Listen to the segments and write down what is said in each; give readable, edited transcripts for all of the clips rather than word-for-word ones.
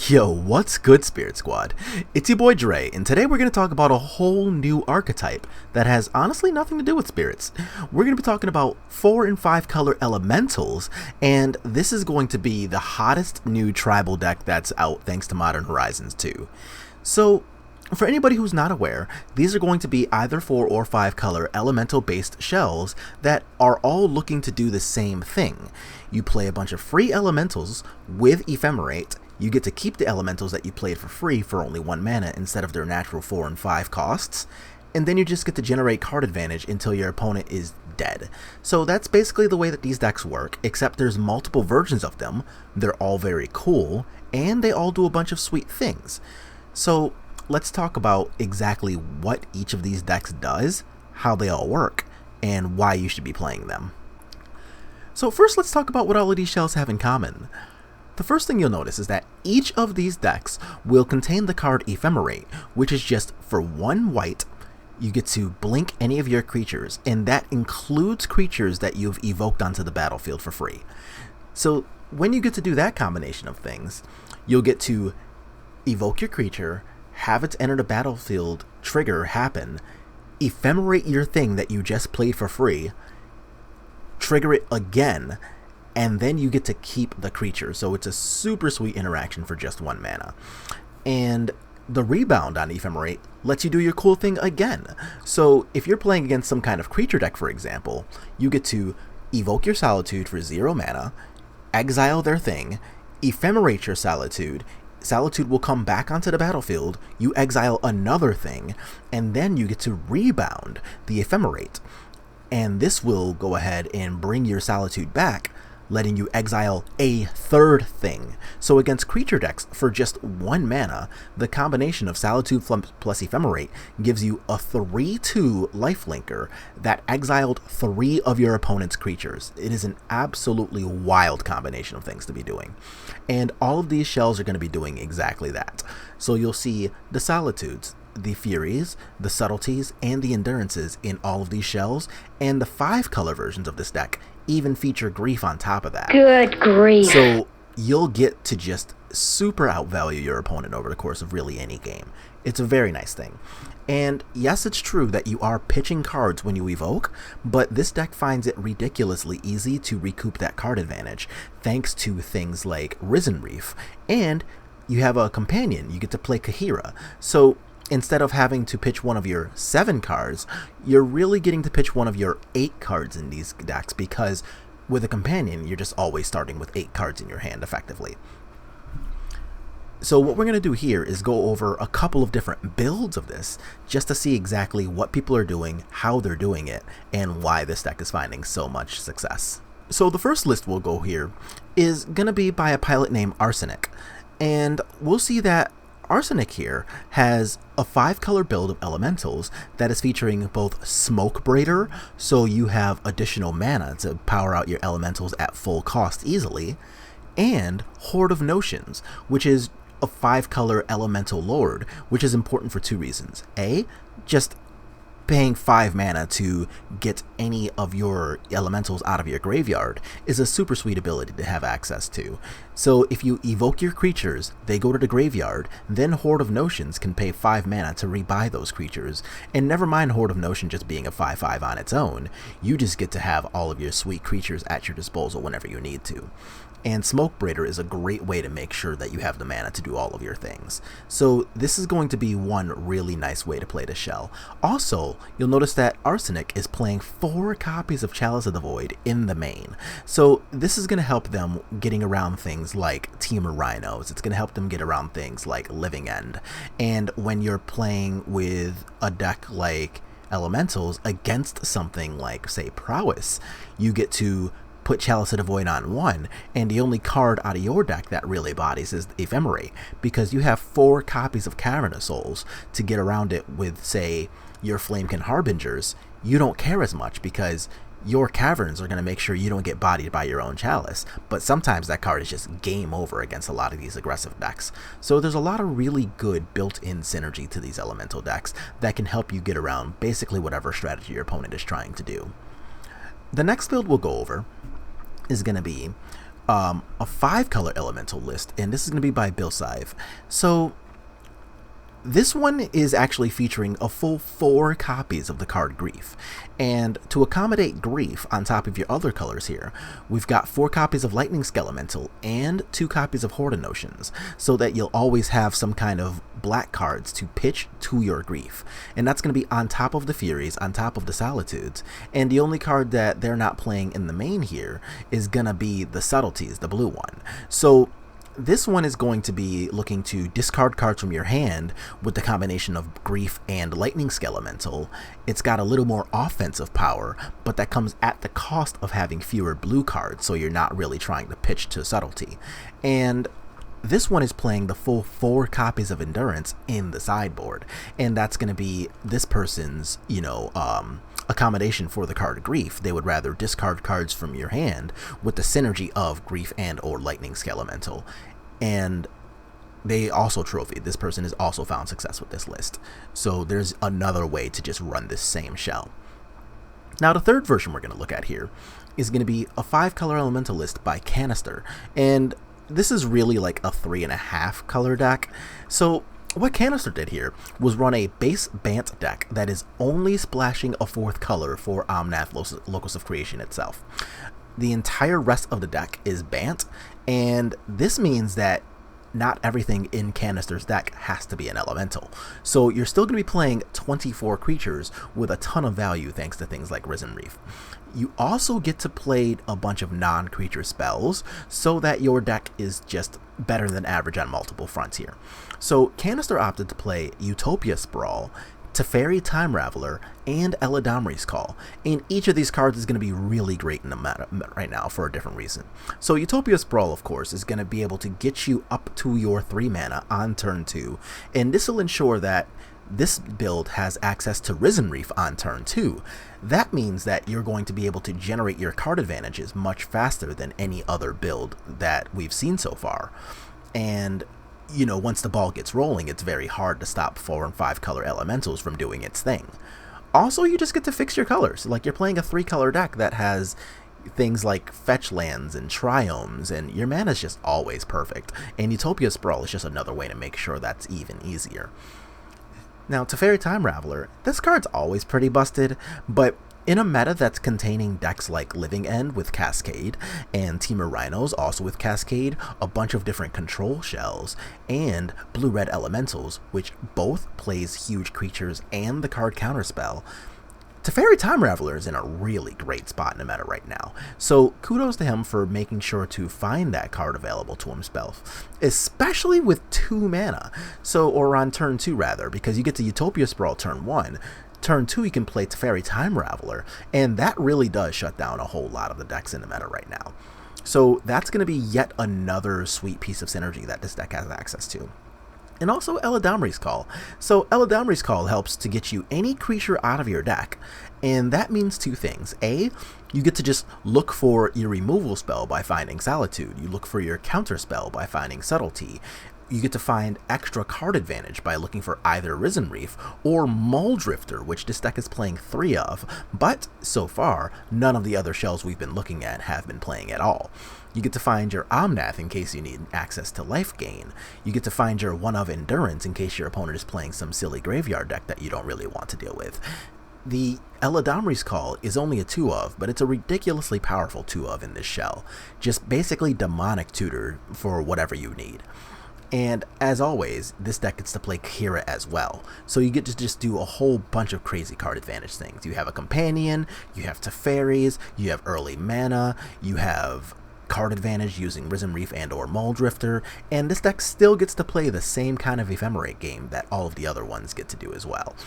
Yo, what's good, Spirit Squad? It's your boy Dre, and today we're going to talk about a whole new archetype that has honestly nothing to do with spirits. We're going to be talking about 4 and 5 color elementals, and this is going to be the hottest new tribal deck that's out thanks to Modern Horizons 2. So, for anybody who's not aware, these are going to be either 4 or 5 color elemental based shells that are all looking to do the same thing. You play a bunch of free elementals with Ephemerate. You get to keep the elementals that you played for free for only 1 mana instead of their natural 4 and 5 costs, and then you just get to generate card advantage until your opponent is dead. So that's basically the way that these decks work, except there's multiple versions of them, they're all very cool, and they all do a bunch of sweet things. So let's talk about exactly what each of these decks does, how they all work, and why you should be playing them. So first let's talk about what all of these shells have in common. The first thing you'll notice is that each of these decks will contain the card Ephemerate, which is just for 1 white, you get to blink any of your creatures, and that includes creatures that you've evoked onto the battlefield for free. So when you get to do that combination of things, you'll get to evoke your creature, have its enter the battlefield trigger happen, ephemerate your thing that you just played for free, trigger it again, and then you get to keep the creature. So it's a super sweet interaction for just 1 mana. And the rebound on Ephemerate lets you do your cool thing again. So if you're playing against some kind of creature deck, for example, you get to evoke your Solitude for 0 mana, exile their thing, ephemerate your Solitude. Solitude will come back onto the battlefield, you exile another thing, and then you get to rebound the Ephemerate. And this will go ahead and bring your Solitude back, letting you exile a 3rd thing. So against creature decks, for just 1 mana, the combination of Solitude plus Ephemerate gives you a 3/2 lifelinker that exiled 3 of your opponent's creatures. It is an absolutely wild combination of things to be doing. And all of these shells are going to be doing exactly that. So you'll see the Solitudes, the Furies, the Subtleties, and the Endurances in all of these shells, and the 5 color versions of this deck even feature Grief on top of that. Good grief. So you'll get to just super outvalue your opponent over the course of really any game. It's a very nice thing. And yes, it's true that you are pitching cards when you evoke, but this deck finds it ridiculously easy to recoup that card advantage, thanks to things like Risen Reef. And you have a companion, you get to play Kahira. So instead of having to pitch one of your 7 cards, you're really getting to pitch one of your 8 cards in these decks, because with a companion, you're just always starting with 8 cards in your hand, effectively. So what we're going to do here is go over a couple of different builds of this, just to see exactly what people are doing, how they're doing it, and why this deck is finding so much success. So the first list we'll go here is going to be by a pilot named Arsenic, and we'll see that Arsenic here has a 5 color build of elementals that is featuring both Smoke Braider, so you have additional mana to power out your elementals at full cost easily, and Horde of Notions, which is a 5 color elemental lord, which is important for 2 reasons. A, just paying 5 mana to get any of your elementals out of your graveyard is a super sweet ability to have access to. So if you evoke your creatures, they go to the graveyard, then Horde of Notions can pay 5 mana to rebuy those creatures. And never mind Horde of Notion just being a 5/5 on its own, you just get to have all of your sweet creatures at your disposal whenever you need to. And Smoke Braider is a great way to make sure that you have the mana to do all of your things. So this is going to be one really nice way to play the shell. Also, you'll notice that Arsenic is playing 4 copies of Chalice of the Void in the main. So this is going to help them getting around things like Teamer Rhinos. It's going to help them get around things like Living End. And when you're playing with a deck like Elementals against something like, say, Prowess, you get to put Chalice of the Void on 1, and the only card out of your deck that really bodies is Ephemerate, because you have 4 copies of Cavern of Souls to get around it with, say, your Flamekin Harbingers. You don't care as much because your Caverns are going to make sure you don't get bodied by your own Chalice, but sometimes that card is just game over against a lot of these aggressive decks. So there's a lot of really good built-in synergy to these elemental decks that can help you get around basically whatever strategy your opponent is trying to do. The next build we'll go over is going to be a 5-color elemental list, and this is going to be by Bill Sive. So this one is actually featuring a full 4 copies of the card Grief, and to accommodate Grief on top of your other colors here, we've got 4 copies of Lightning Skelemental and 2 copies of Horde Notions, so that you'll always have some kind of black cards to pitch to your Grief, and that's going to be on top of the Furies, on top of the Solitudes, and the only card that they're not playing in the main here is going to be the Subtleties, the blue one. So this one is going to be looking to discard cards from your hand with the combination of Grief and Lightning Skelemental. It's got a little more offensive power, but that comes at the cost of having fewer blue cards, so you're not really trying to pitch to Subtlety. And this one is playing the full 4 copies of Endurance in the sideboard, and that's going to be this person's, accommodation for the card Grief. They would rather discard cards from your hand with the synergy of Grief and or Lightning Skelemental. And they also trophied. This person has also found success with this list. So there's another way to just run this same shell. Now the third version we're going to look at here is going to be a 5-color elemental list by Canister. And this is really like a 3.5 color deck. So what Canister did here was run a base Bant deck that is only splashing a 4th color for Omnath Locus of Creation itself. The entire rest of the deck is Bant, and this means that not everything in Canister's deck has to be an elemental. So you're still going to be playing 24 creatures with a ton of value thanks to things like Risen Reef. You also get to play a bunch of non-creature spells so that your deck is just better than average on multiple fronts here. So Canister opted to play Utopia Sprawl, Teferi Time Raveler, and Eladamri's Call, and each of these cards is going to be really great in the meta right now for a different reason. So Utopia Sprawl, of course, is going to be able to get you up to your 3 mana on turn 2, and this will ensure that this build has access to Risen Reef on turn 2. That means that you're going to be able to generate your card advantages much faster than any other build that we've seen so far. And once the ball gets rolling, it's very hard to stop 4 and 5 color elementals from doing its thing. Also, you just get to fix your colors. Like, you're playing a 3-color deck that has things like fetch lands and triomes, and your mana is just always perfect. And Utopia Sprawl is just another way to make sure that's even easier. Now, Teferi Time Raveler, this card's always pretty busted, but in a meta that's containing decks like Living End with Cascade, and Temur Rhinos also with Cascade, a bunch of different control shells, and Blue-Red Elementals, which both plays huge creatures and the card Counterspell, Teferi Time Raveler is in a really great spot in the meta right now, so kudos to him for making sure to find that card available to himself, especially with 2 mana, or on turn 2 rather, because you get to Utopia Sprawl turn 1, turn 2 you can play Teferi Time Raveler, and that really does shut down a whole lot of the decks in the meta right now. So that's going to be yet another sweet piece of synergy that this deck has access to. And also Eladamri's Call. So Eladamri's Call helps to get you any creature out of your deck, and that means 2 things. A, you get to just look for your removal spell by finding Solitude. You look for your counter spell by finding Subtlety. You get to find extra card advantage by looking for either Risen Reef or Muldrifter, which this deck is playing 3 of, but so far, none of the other shells we've been looking at have been playing at all. You get to find your Omnath in case you need access to life gain. You get to find your 1 of Endurance in case your opponent is playing some silly graveyard deck that you don't really want to deal with. The Eladamri's Call is only a 2 of, but it's a ridiculously powerful 2 of in this shell. Just basically demonic tutor for whatever you need. And as always, this deck gets to play Kira as well, so you get to just do a whole bunch of crazy card advantage things. You have a companion, you have Teferis, you have early mana, you have card advantage using Risen Reef and or Muldrifter, and this deck still gets to play the same kind of Ephemerate game that all of the other ones get to do as well.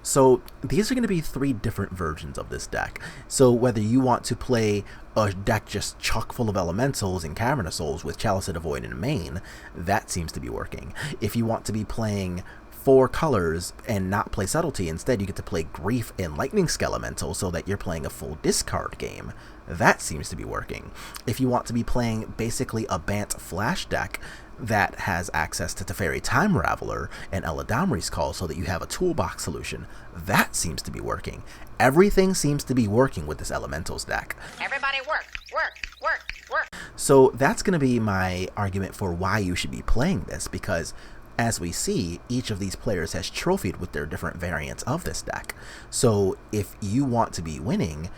So these are going to be 3 different versions of this deck. So whether you want to play a deck just chock full of elementals and Cavern of Souls with Chalice of the Void in main, that seems to be working. If you want to be playing 4 colors and not play Subtlety, instead you get to play Grief and Lightning Skelemental so that you're playing a full discard game, that seems to be working. If you want to be playing basically a Bant Flash deck that has access to Teferi Time Raveler and Eladamri's Call so that you have a toolbox solution, that seems to be working. Everything seems to be working with this Elementals deck. Everybody work, work, work, work. So that's going to be my argument for why you should be playing this, because as we see, each of these players has trophied with their different variants of this deck. So if you want to be winning,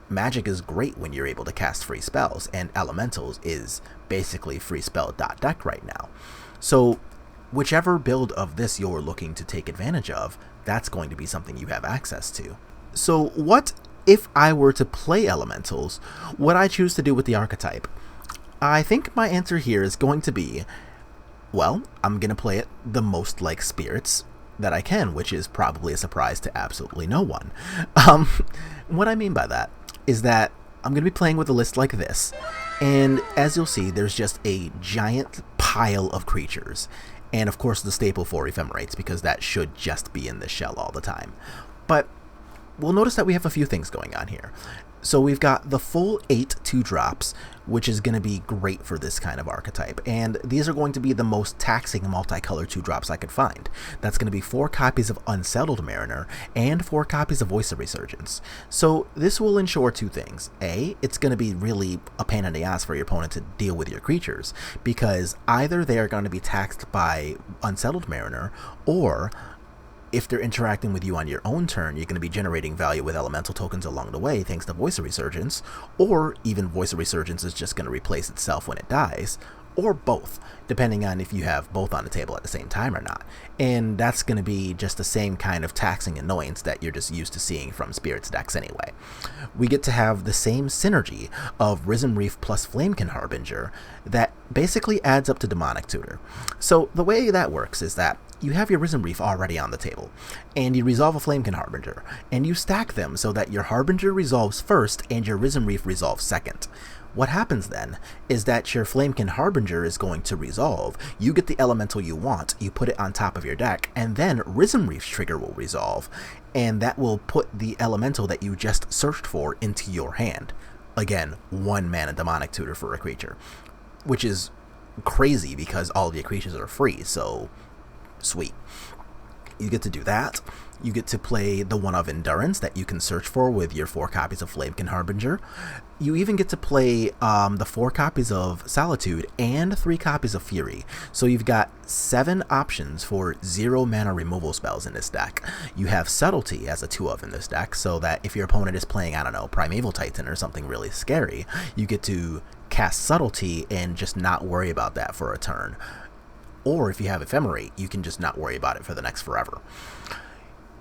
Magic is great when you're able to cast free spells, and Elementals is basically free spell deck right now. So whichever build of this you're looking to take advantage of, that's going to be something you have access to. So what if I were to play Elementals, would I choose to do with the archetype? I think my answer here is going to be, well, I'm going to play it the most like Spirits that I can, which is probably a surprise to absolutely no one. What I mean by that is that I'm going to be playing with a list like this, and as you'll see, there's just a giant pile of creatures, and of course the staple for Ephemerates, because that should just be in this shell all the time. But we'll notice that we have a few things going on here. So we've got the full 8 2-drops, which is going to be great for this kind of archetype, and these are going to be the most taxing multicolor 2-drops I could find. That's going to be 4 copies of Unsettled Mariner and 4 copies of Voice of Resurgence. So this will ensure 2 things. A, it's going to be really a pain in the ass for your opponent to deal with your creatures, because either they are going to be taxed by Unsettled Mariner, or if they're interacting with you on your own turn, you're going to be generating value with elemental tokens along the way thanks to Voice of Resurgence, or even Voice of Resurgence is just going to replace itself when it dies, or both, depending on if you have both on the table at the same time or not. And that's going to be just the same kind of taxing annoyance that you're just used to seeing from Spirits decks anyway. We get to have the same synergy of Risen Reef plus Flamekin Harbinger that basically adds up to Demonic Tutor. So the way that works is that you have your Risen Reef already on the table, and you resolve a Flamekin Harbinger, and you stack them so that your Harbinger resolves first and your Risen Reef resolves second. What happens then is that your Flamekin Harbinger is going to resolve, you get the elemental you want, you put it on top of your deck, and then Risen Reef's trigger will resolve, and that will put the elemental that you just searched for into your hand. Again, 1 mana Demonic Tutor for a creature, which is crazy because all of your creatures are free, so sweet. You get to do that. You get to play the one of Endurance that you can search for with your 4 copies of Flamekin Harbinger. You even get to play the 4 copies of Solitude and 3 copies of Fury. So you've got 7 options for 0 mana removal spells in this deck. You have Subtlety as a 2-of in this deck, so that if your opponent is playing, I don't know, Primeval Titan or something really scary, you get to cast Subtlety and just not worry about that for a turn. Or if you have Ephemerate, you can just not worry about it for the next forever.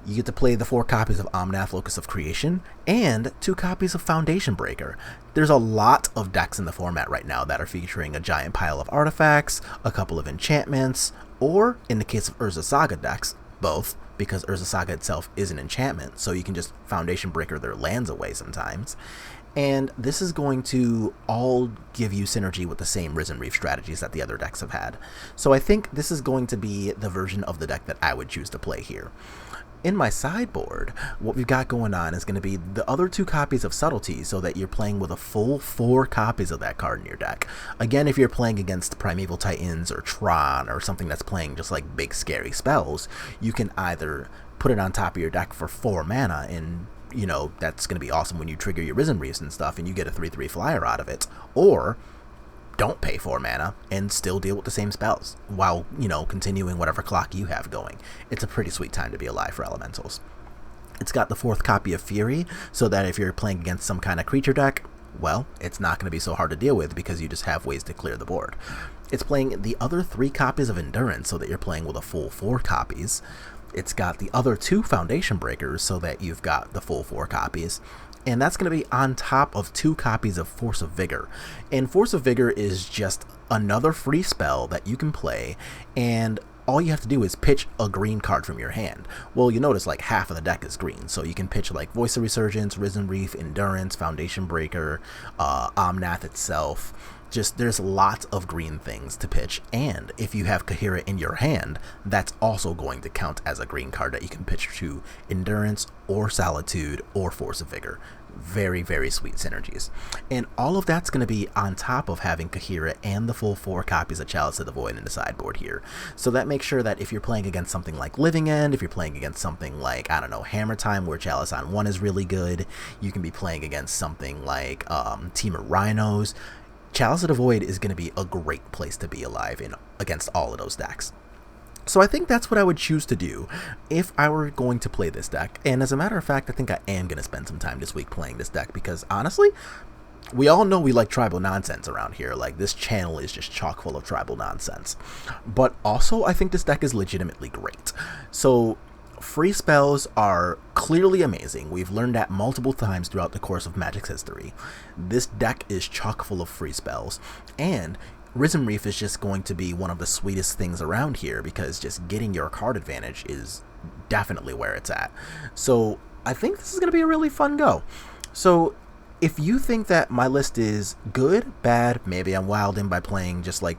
You get to play the 4 copies of Omnath, Locus of Creation, and 2 copies of Foundation Breaker. There's a lot of decks in the format right now that are featuring a giant pile of artifacts, a couple of enchantments, or, in the case of Urza Saga decks, both, because Urza Saga itself is an enchantment, so you can just Foundation Breaker their lands away sometimes. And this is going to all give you synergy with the same Risen Reef strategies that the other decks have had. So I think this is going to be the version of the deck that I would choose to play here. In my sideboard, what we've got going on is going to be the other 2 copies of Subtlety, so that you're playing with a full 4 copies of that card in your deck. Again, if you're playing against Primeval Titans or Tron or something that's playing just like big scary spells, you can either put it on top of your deck for 4 mana, and you know, that's going to be awesome when you trigger your Risen Reefs and stuff and you get a 3/3 flyer out of it, or don't pay 4 mana and still deal with the same spells while, you know, continuing whatever clock you have going. It's a pretty sweet time to be alive for Elementals. It's got the 4th copy of Fury, so that if you're playing against some kind of creature deck, well, it's not going to be so hard to deal with because you just have ways to clear the board. It's playing the other 3 copies of Endurance, so that you're playing with a full 4 copies. It's got the other 2 Foundation Breakers, so that you've got the full 4 copies. And that's going to be on top of 2 copies of Force of Vigor. And Force of Vigor is just another free spell that you can play, and all you have to do is pitch a green card from your hand. Well, you notice like half of the deck is green, so you can pitch like Voice of Resurgence, Risen Reef, Endurance, Foundation Breaker, Omnath itself. Just, there's lots of green things to pitch, and if you have Kahira in your hand, that's also going to count as a green card that you can pitch to Endurance or Solitude or Force of Vigor. Very, very sweet synergies. And all of that's going to be on top of having Kahira and the full 4 copies of Chalice of the Void in the sideboard here. So that makes sure that if you're playing against something like Living End, if you're playing against something like, I don't know, Hammer Time, where Chalice on 1 is really good, you can be playing against something like Team of Rhinos. Chalice of the Void is going to be a great place to be alive in against all of those decks. So I think that's what I would choose to do if I were going to play this deck. And as a matter of fact, I think I am going to spend some time this week playing this deck because honestly, we all know we like tribal nonsense around here. Like, this channel is just chock full of tribal nonsense. But also, I think this deck is legitimately great. So, free spells are clearly amazing. We've learned that multiple times throughout the course of Magic's history. This deck is chock full of free spells. And Risen Reef is just going to be one of the sweetest things around here because just getting your card advantage is definitely where it's at. So, I think this is going to be a really fun go. So, if you think that my list is good, bad, maybe I'm wilding by playing just like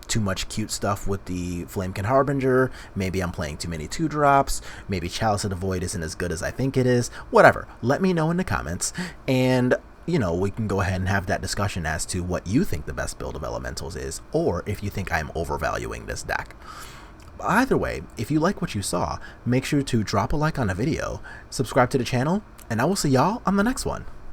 too much cute stuff with the Flamekin Harbinger, maybe I'm playing too many 2-drops, maybe Chalice of the Void isn't as good as I think it is, whatever, let me know in the comments, and you know, we can go ahead and have that discussion as to what you think the best build of Elementals is, or if you think I'm overvaluing this deck. Either way, if you like what you saw, make sure to drop a like on the video, subscribe to the channel, and I will see y'all on the next one.